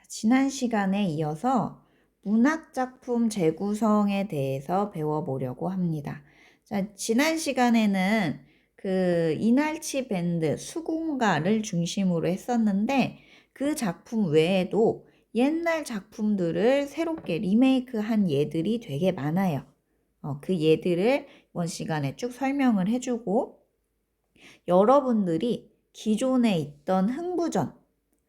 지난 시간에 이어서 문학작품 재구성에 대해서 배워보려고 합니다. 자, 지난 시간에는 그 이날치 밴드 수공가를 중심으로 했었는데 그 작품 외에도 옛날 작품들을 새롭게 리메이크한 예들이 되게 많아요. 그 예들을 이번 시간에 쭉 설명을 해주고 여러분들이 기존에 있던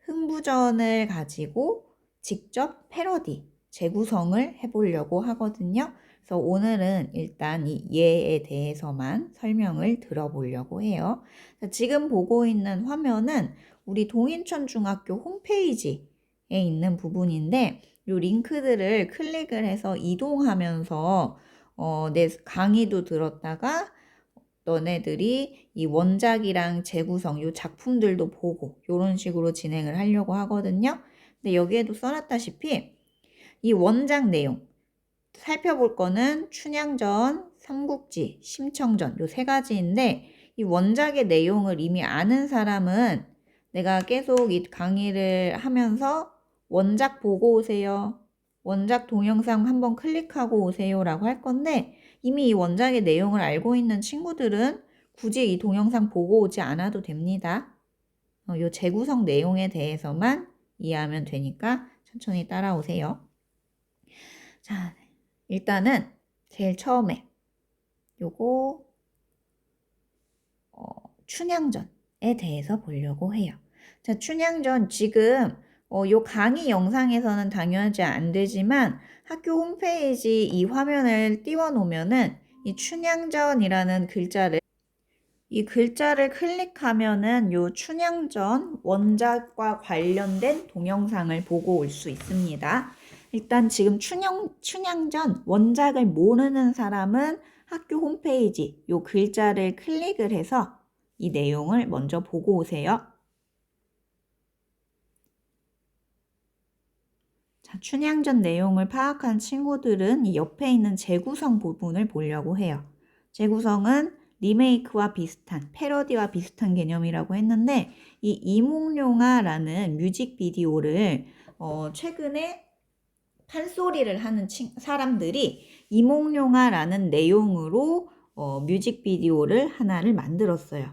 흥부전을 가지고 직접 패러디, 재구성을 해보려고 하거든요. 그래서 오늘은 일단 이 예에 대해서만 설명을 들어보려고 해요. 지금 보고 있는 화면은 우리 동인천중학교 홈페이지에 있는 부분인데 이 링크들을 클릭을 해서 이동하면서 내 강의도 들었다가 너네들이 이 원작이랑 재구성, 요 작품들도 보고 이런 식으로 진행을 하려고 하거든요. 근데 여기에도 써놨다시피 이 원작 내용 살펴볼 거는 춘향전, 삼국지, 심청전 요 세 가지인데 이 원작의 내용을 이미 아는 사람은 내가 계속 이 강의를 하면서 원작 보고 오세요. 원작 동영상 한번 클릭하고 오세요 라고 할 건데 이미 이 원작의 내용을 알고 있는 친구들은 굳이 이 동영상 보고 오지 않아도 됩니다. 이 재구성 내용에 대해서만 이해하면 되니까 천천히 따라오세요. 자, 일단은 제일 처음에 요거 춘향전에 대해서 보려고 해요. 자, 춘향전 지금 요 강의 영상에서는 당연하지 안 되지만 학교 홈페이지 이 화면을 띄워 놓으면은 이 춘향전이라는 이 글자를 클릭하면은 요 춘향전 원작과 관련된 동영상을 보고 올 수 있습니다. 일단 지금 춘향전 원작을 모르는 사람은 학교 홈페이지 요 글자를 클릭을 해서 이 내용을 먼저 보고 오세요. 자, 춘향전 내용을 파악한 친구들은 이 옆에 있는 재구성 부분을 보려고 해요. 재구성은 리메이크와 비슷한, 패러디와 비슷한 개념이라고 했는데 이 이몽룡아라는 뮤직비디오를 최근에 판소리를 하는 사람들이 이몽룡아라는 내용으로 뮤직비디오를 하나를 만들었어요.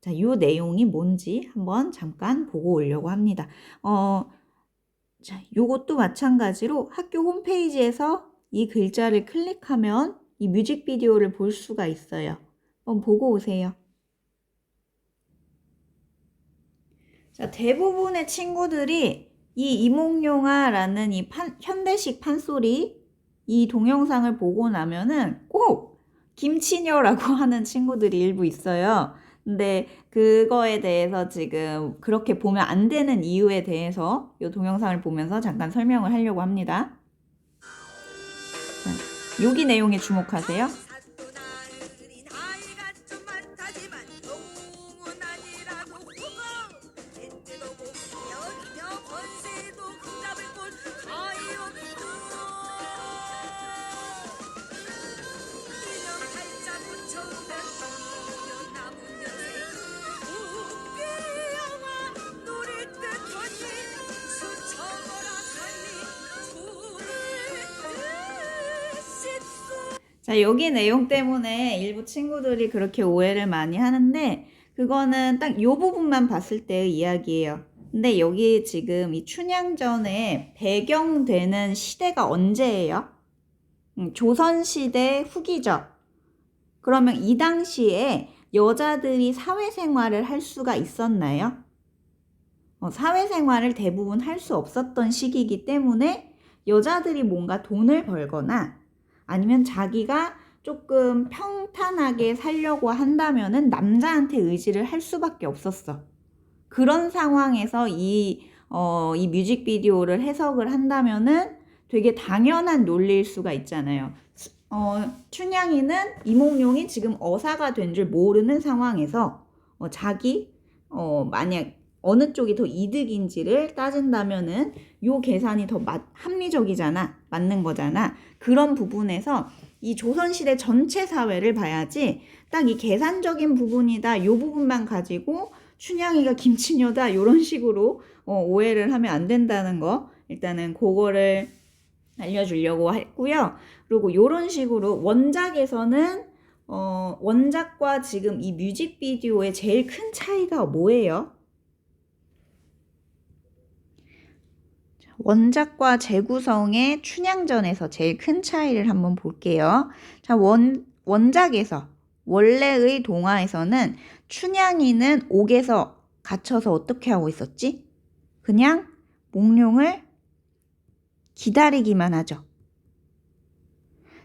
자, 이 내용이 뭔지 한번 잠깐 보고 오려고 합니다. 자, 요것도 마찬가지로 학교 홈페이지에서 이 글자를 클릭하면 이 뮤직비디오를 볼 수가 있어요. 한번 보고 오세요. 자, 대부분의 친구들이 이 이몽룡아라는 이 현대식 판소리 이 동영상을 보고 나면은 꼭 김치녀라고 하는 친구들이 일부 있어요. 근데 그거에 대해서 지금 그렇게 보면 안 되는 이유에 대해서 이 동영상을 보면서 잠깐 설명을 하려고 합니다. 자, 여기 내용에 주목하세요. 자, 여기 내용 때문에 일부 친구들이 그렇게 오해를 많이 하는데 그거는 딱 요 부분만 봤을 때의 이야기예요. 근데 여기 지금 이 춘향전에 배경되는 시대가 언제예요? 조선시대 후기죠. 그러면 이 당시에 여자들이 사회생활을 할 수가 있었나요? 사회생활을 대부분 할 수 없었던 시기이기 때문에 여자들이 뭔가 돈을 벌거나 아니면 자기가 조금 평탄하게 살려고 한다면은 남자한테 의지를 할 수밖에 없었어. 그런 상황에서 이 뮤직비디오를 해석을 한다면은 되게 당연한 논리일 수가 있잖아요. 춘향이는 이몽룡이 지금 어사가 된 줄 모르는 상황에서 만약 어느 쪽이 더 이득인지를 따진다면은 요 계산이 더 합리적이잖아. 맞는 거잖아. 그런 부분에서 이 조선시대 전체 사회를 봐야지 딱 이 계산적인 부분이다. 요 부분만 가지고 춘향이가 김치녀다. 요런 식으로 오해를 하면 안 된다는 거 일단은 그거를 알려주려고 했고요. 그리고 이런 식으로 원작에서는 원작과 지금 이 뮤직비디오의 제일 큰 차이가 뭐예요? 원작과 재구성의 춘향전에서 제일 큰 차이를 한번 볼게요. 자, 원작에서 원래의 동화에서는 춘향이는 옥에서 갇혀서 어떻게 하고 있었지? 그냥 몽룡을 기다리기만 하죠.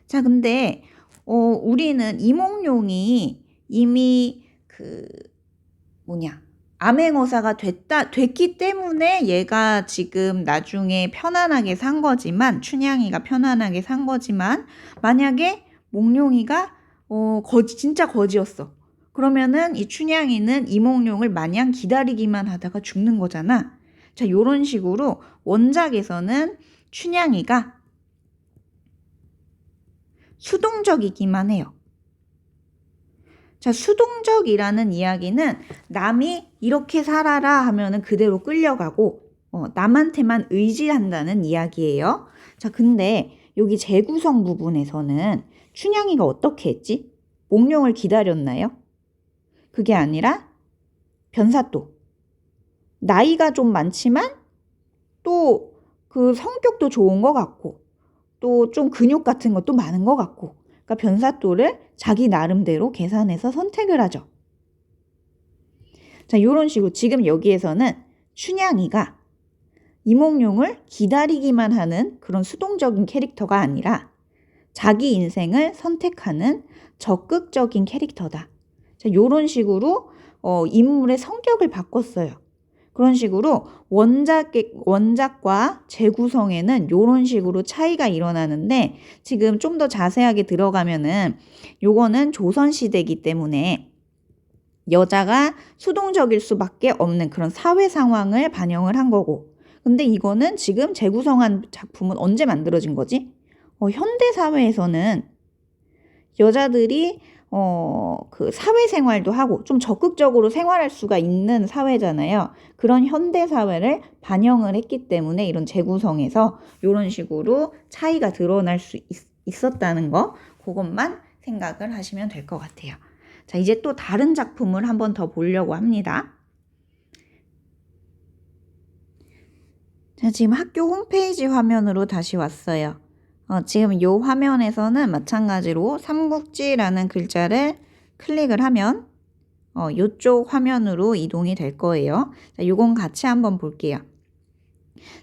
자, 근데 우리는 이몽룡이 이미 암행어사가 됐기 때문에 얘가 지금 나중에 편안하게 산 거지만, 춘향이가 편안하게 산 거지만, 만약에 몽룡이가 진짜 거지였어. 그러면은 이 춘향이는 이몽룡을 마냥 기다리기만 하다가 죽는 거잖아. 자, 요런 식으로 원작에서는 춘향이가 수동적이기만 해요. 자, 수동적이라는 이야기는 남이 이렇게 살아라 하면은 그대로 끌려가고 남한테만 의지한다는 이야기예요. 자, 근데 여기 재구성 부분에서는 춘향이가 어떻게 했지? 몽룡을 기다렸나요? 그게 아니라 변사또. 나이가 좀 많지만 또 그 성격도 좋은 것 같고 또 좀 근육 같은 것도 많은 것 같고, 그러니까 변사또를 자기 나름대로 계산해서 선택을 하죠. 자, 이런 식으로 지금 여기에서는 춘향이가 이몽룡을 기다리기만 하는 그런 수동적인 캐릭터가 아니라 자기 인생을 선택하는 적극적인 캐릭터다. 자, 이런 식으로 인물의 성격을 바꿨어요. 그런 식으로 원작과 재구성에는 이런 식으로 차이가 일어나는데, 지금 좀 더 자세하게 들어가면은 요거는 조선시대이기 때문에 여자가 수동적일 수밖에 없는 그런 사회 상황을 반영을 한 거고, 근데 이거는 지금 재구성한 작품은 언제 만들어진 거지? 현대 사회에서는 여자들이 그 사회생활도 하고 좀 적극적으로 생활할 수가 있는 사회잖아요. 그런 현대 사회를 반영을 했기 때문에 이런 재구성에서 이런 식으로 차이가 드러날 수 있었다는 거, 그것만 생각을 하시면 될 것 같아요. 자, 이제 또 다른 작품을 한번 더 보려고 합니다. 자, 지금 학교 홈페이지 화면으로 다시 왔어요. 지금 이 화면에서는 마찬가지로 삼국지라는 글자를 클릭을 하면 이쪽 화면으로 이동이 될 거예요. 자, 요건 같이 한번 볼게요.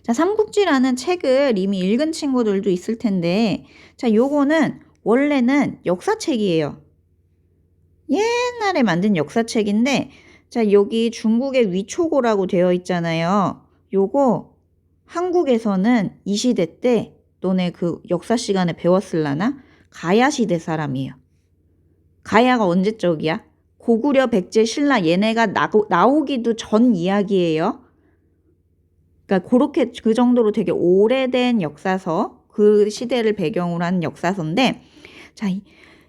자, 삼국지라는 책을 이미 읽은 친구들도 있을 텐데, 자, 요거는 원래는 역사책이에요. 옛날에 만든 역사책인데, 자, 여기 중국의 위초고라고 되어 있잖아요. 요거 한국에서는 이 시대 때 너네 그 역사 시간에 배웠을라나? 가야 시대 사람이에요. 가야가 언제적이야? 고구려, 백제, 신라 얘네가 나오기도 전 이야기예요. 그러니까 그렇게 그 정도로 되게 오래된 역사서, 그 시대를 배경으로 한 역사서인데, 자,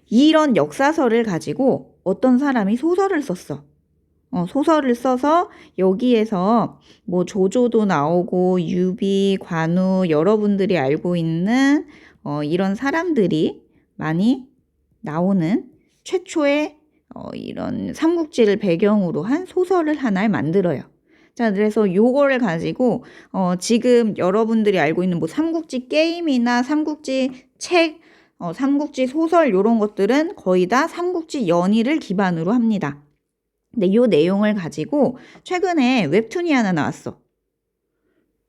이런 역사서를 가지고 어떤 사람이 소설을 썼어. 소설을 써서 여기에서 뭐 조조도 나오고 유비, 관우, 여러분들이 알고 있는 이런 사람들이 많이 나오는 최초의 이런 삼국지를 배경으로 한 소설을 하나를 만들어요. 자, 그래서 요거를 가지고 지금 여러분들이 알고 있는 뭐 삼국지 게임이나 삼국지 책, 삼국지 소설 이런 것들은 거의 다 삼국지 연의를 기반으로 합니다. 근데 이 내용을 가지고 최근에 웹툰이 하나 나왔어.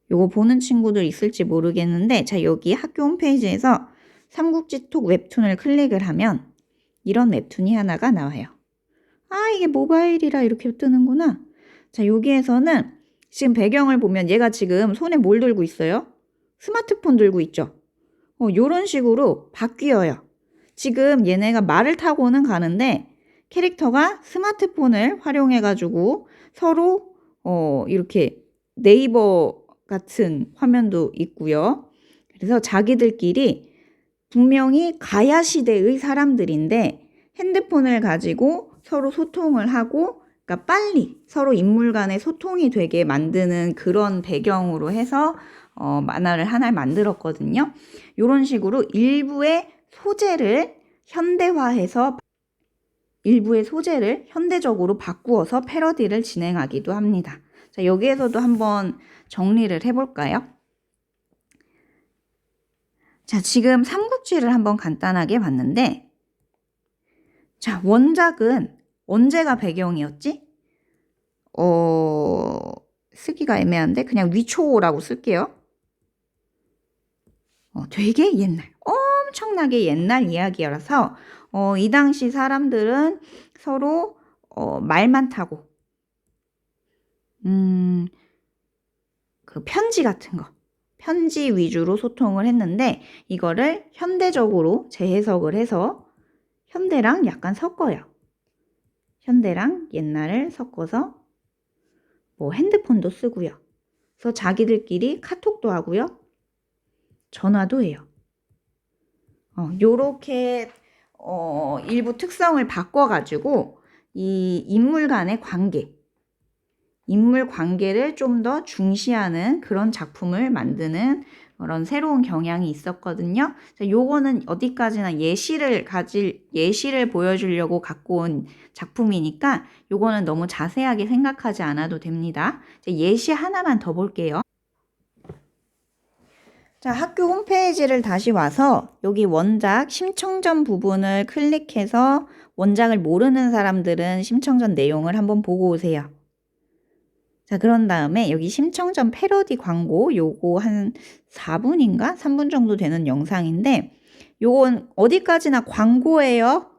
요거 보는 친구들 있을지 모르겠는데, 자, 여기 학교 홈페이지에서 삼국지 톡 웹툰을 클릭을 하면 이런 웹툰이 하나가 나와요. 아, 이게 모바일이라 이렇게 뜨는구나. 자, 여기에서는 지금 배경을 보면 얘가 지금 손에 뭘 들고 있어요? 스마트폰 들고 있죠. 요런 식으로 바뀌어요. 지금 얘네가 말을 타고는 가는데 캐릭터가 스마트폰을 활용해가지고 서로 이렇게 네이버 같은 화면도 있고요. 그래서 자기들끼리 분명히 가야 시대의 사람들인데 핸드폰을 가지고 서로 소통을 하고, 그러니까 빨리 서로 인물 간의 소통이 되게 만드는 그런 배경으로 해서 만화를 하나 만들었거든요. 이런 식으로 일부의 소재를 현대적으로 바꾸어서 패러디를 진행하기도 합니다. 자, 여기에서도 한번 정리를 해볼까요? 자, 지금 삼국지를 한번 간단하게 봤는데, 자, 원작은 언제가 배경이었지? 쓰기가 애매한데 그냥 위초라고 쓸게요. 되게 옛날, 엄청나게 옛날 이야기라서 이 당시 사람들은 서로 말만 타고 그 편지 같은 거, 편지 위주로 소통을 했는데 이거를 현대적으로 재해석을 해서 현대랑 약간 섞어요. 현대랑 옛날을 섞어서 뭐 핸드폰도 쓰고요. 그래서 자기들끼리 카톡도 하고요. 전화도 해요. 요렇게 일부 특성을 바꿔가지고 이 인물 간의 인물 관계를 좀 더 중시하는 그런 작품을 만드는 그런 새로운 경향이 있었거든요. 요거는 어디까지나 예시를 보여주려고 갖고 온 작품이니까 요거는 너무 자세하게 생각하지 않아도 됩니다. 예시 하나만 더 볼게요. 자, 학교 홈페이지를 다시 와서 여기 원작 심청전 부분을 클릭해서 원작을 모르는 사람들은 심청전 내용을 한번 보고 오세요. 자, 그런 다음에 여기 심청전 패러디 광고 요거 한 4분인가? 3분 정도 되는 영상인데 요건 어디까지나 광고예요.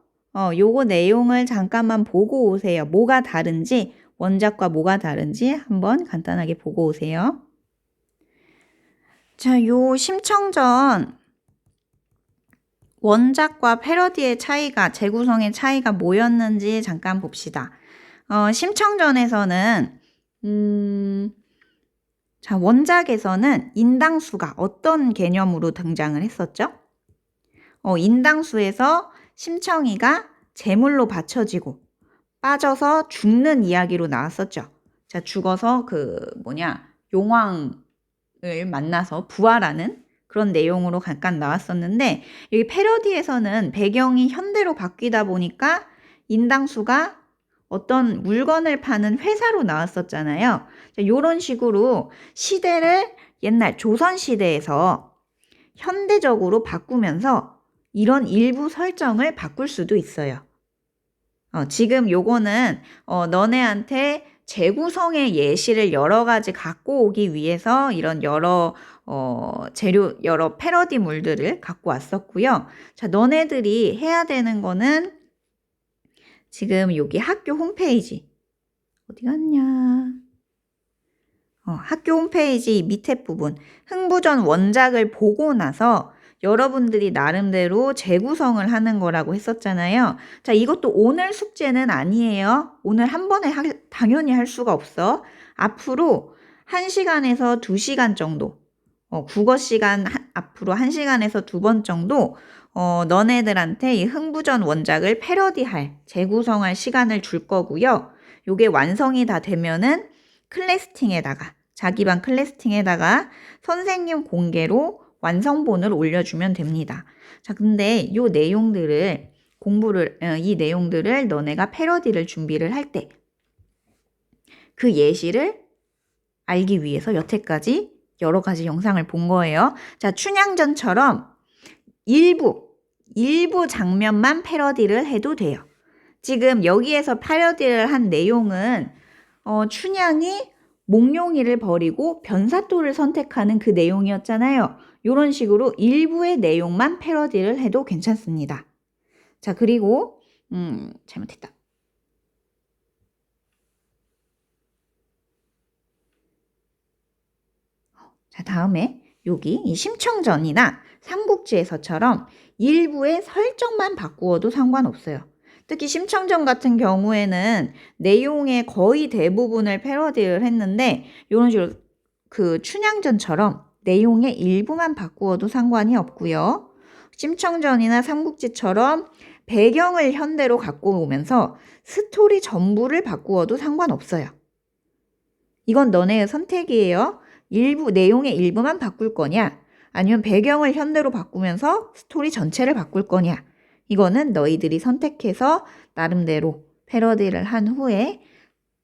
요거 내용을 잠깐만 보고 오세요. 뭐가 다른지, 원작과 뭐가 다른지 한번 간단하게 보고 오세요. 자, 요 심청전 원작과 패러디의 차이가, 재구성의 차이가 뭐였는지 잠깐 봅시다. 심청전에서는 자, 원작에서는 인당수가 어떤 개념으로 등장을 했었죠? 인당수에서 심청이가 제물로 바쳐지고 빠져서 죽는 이야기로 나왔었죠. 자, 죽어서 용왕을 만나서 부활하는 그런 내용으로 잠깐 나왔었는데 여기 패러디에서는 배경이 현대로 바뀌다 보니까 인당수가 어떤 물건을 파는 회사로 나왔었잖아요. 이런 식으로 시대를 옛날 조선시대에서 현대적으로 바꾸면서 이런 일부 설정을 바꿀 수도 있어요. 지금 요거는 너네한테 재구성의 예시를 여러 가지 갖고 오기 위해서 이런 여러 패러디물들을 갖고 왔었고요. 자, 너네들이 해야 되는 거는 지금 여기 학교 홈페이지 어디 갔냐? 학교 홈페이지 밑에 부분 흥부전 원작을 보고 나서 여러분들이 나름대로 재구성을 하는 거라고 했었잖아요. 자, 이것도 오늘 숙제는 아니에요. 오늘 한 번에 당연히 할 수가 없어. 앞으로 1시간에서 2시간 정도, 국어 시간 앞으로 1시간에서 2번 정도 너네들한테 이 흥부전 원작을 패러디할, 재구성할 시간을 줄 거고요. 요게 완성이 다 되면은 자기 반 클래스팅에다가 선생님 공개로 완성본을 올려주면 됩니다. 자, 근데 이 내용들을 너네가 패러디를 준비를 할 때 그 예시를 알기 위해서 여태까지 여러 가지 영상을 본 거예요. 자, 춘향전처럼 일부 장면만 패러디를 해도 돼요. 지금 여기에서 패러디를 한 내용은 춘향이 몽룡이를 버리고 변사또를 선택하는 그 내용이었잖아요. 이런 식으로 일부의 내용만 패러디를 해도 괜찮습니다. 자, 그리고 잘못했다. 자, 다음에 여기 이 심청전이나 삼국지에서처럼 일부의 설정만 바꾸어도 상관없어요. 특히 심청전 같은 경우에는 내용의 거의 대부분을 패러디를 했는데 이런 식으로 그 춘향전처럼 내용의 일부만 바꾸어도 상관이 없고요. 심청전이나 삼국지처럼 배경을 현대로 갖고 오면서 스토리 전부를 바꾸어도 상관없어요. 이건 너네의 선택이에요. 내용의 일부만 바꿀 거냐? 아니면 배경을 현대로 바꾸면서 스토리 전체를 바꿀 거냐? 이거는 너희들이 선택해서 나름대로 패러디를 한 후에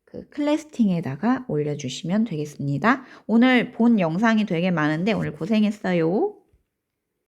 그 클래스팅에다가 올려주시면 되겠습니다. 오늘 본 영상이 되게 많은데 오늘 고생했어요.